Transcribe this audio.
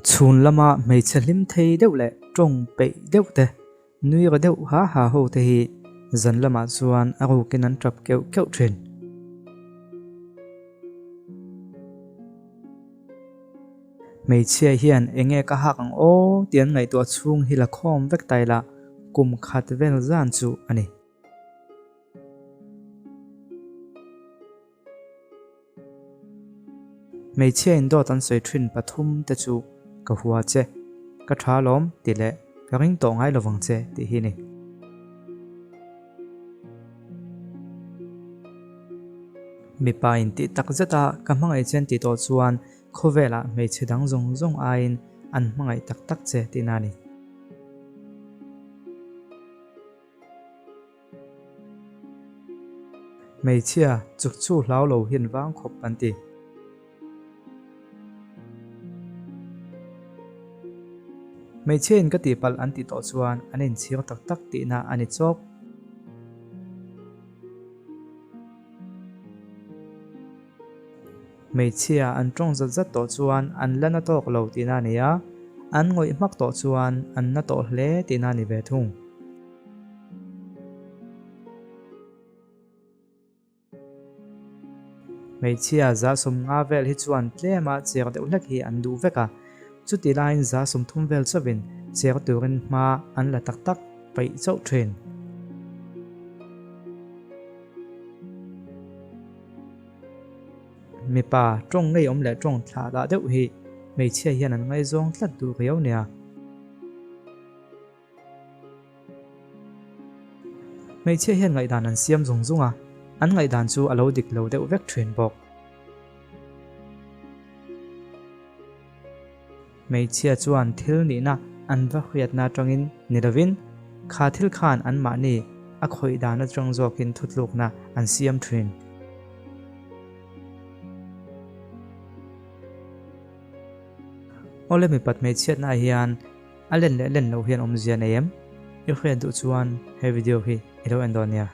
chun lama mei chalim thei deuh le tong pe deuh te nui ga deuh ha ho te hi zan lama chuan a ru ken an trap keu keu thin mei chia hian enge ka hak ang o tian ngai to chung hi la khom vek tai la kum khat vel zan chu ani mei chia in do tan soi thin pathum te chu ka huwa che ka tha lom ti le ka ring to ngai lowang che ti hi ni mi pa in ti tak zeta ka hmangai chen ti to chuan khovela mei chedang zong zong a in an hmangai tak tak che ti na ni mei chia chuk chu hlau lo hin wang khop an ti mei chen ka ti pal an ti to chuan an in chiang tak tak ti na ani chop mei chia an tong zat zat to chuan an lana tok lo ti na ni a an ngoi mak to chuan an na to hle ti na ni ve thung mei chia za sum nga vel hi chuan tlema chek deuh hlek hi an du veka chuti lain za sum thum vel chawin chek turin ma an la tak tak pai chau thren mi pa tong ngei om le tong thla da deuh hi mei chia hian an ngai zong tlat du riau nia mei chia hian ngai dan an siam zung zunga an ngai dan chu alo dik lo deuh vek thrin bok mei chia chuan thil ni na an va khriat na tangin niravin kha thil khan an ma ni a khoi dan atang zokin thutluk na an siam thrin ole mi pat mei chiat na hian a len le len lo hian om zian em i khriat du chuan he video hi elo endonia